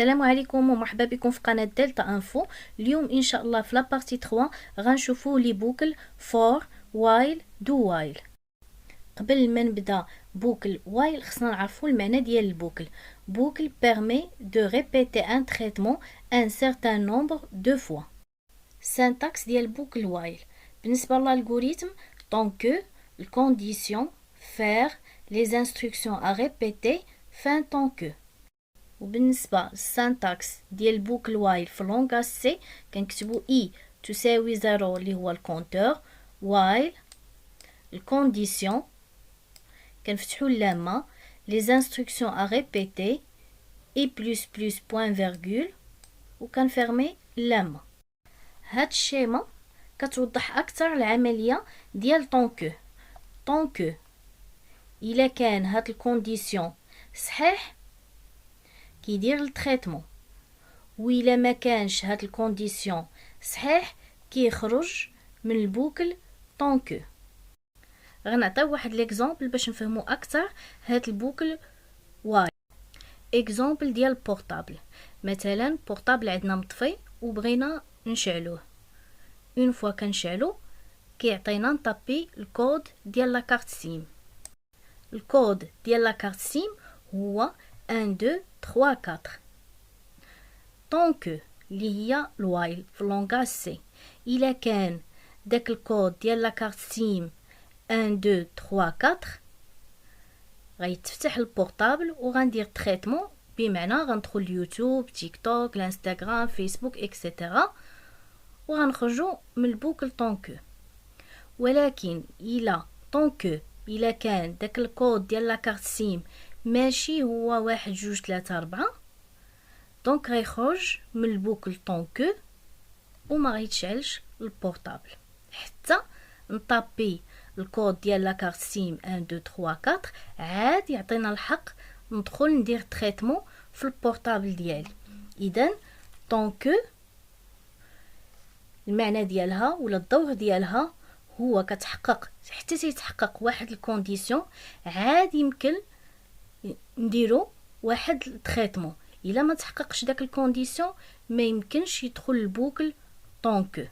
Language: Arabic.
السلام عليكم ومرحبا بكم في قناة دلتا انفو. اليوم ان شاء الله في لابارتي 3 غنشوفوا لي بوكل فور وايل دو وايل. قبل ما نبدا بوكل وايل خصنا نعرفوا المعنى ديال البوكل. بوكل permet de répéter un traitement un certain nombre de fois. syntaxe ديال بوكل وايل. بالنسبه للالغوريثم tant que الكونديسيون faire les instructions à répéter fin tant que. وبالنسبه للسانتاكس ديال بوكل وايل في لونغاج سي كنكتبوا اي تساوي 0 اللي هو الكونتور، وايل الكونديسيون كنفتحوا اللامه les instructions à répéter et plus plus point virgule وكنفيرمي اللامه. هاد الشيما كتوضح اكثر العمليه ديال طونكو الا كان هاد الكونديسيون صحيح كيدير التريتمون، وإلا ما كانش هاد الكونديسيون صحيح كيخرج من البوكل طونكو. غنعطيو واحد ليكزامبل باش نفهمو اكثر هاد البوكل واي. اكزامبل ديال البورطابل، مثلا بورطابل عندنا مطفي وبغينا نشعلوه. اون فوا كنشعلو كيعطينا نطابي الكود ديال لا كارت سيم. الكود ديال لا كارت سيم هو 1 2 3 4. طونكو اللي هي الوايل في لونغاج سي، الا كان داك الكود ديال لا كارت سيم 1 2 3 4 غيتفتح البورطابل وغندير تريتمون، بمعنى غندخل اليوتيوب، تيك توك، الانستغرام، فيسبوك اكسيتيرا، وغنخرجوا من البوكل طونكو. ولكن الا كان داك الكود ديال لا كارت سيم ماشي هو 1 2 3 4 دونك غيخرج من البوكل طونكو وما غيتشعلش البورطابل حتى نطابي الكود ديال لا كارت سيم 1 2 3 4 عاد يعطينا الحق ندخل ندير تريتمون في البورطابل ديالي. اذا طونكو المعنى ديالها ولا الدور ديالها هو كتحقق حتى تيتحقق واحد الكونديسيون عاد يمكن نديرو واحد التريتمون. الا ما تحققش داك الكونديسيون ما يمكنش يدخل البوكل طونكو.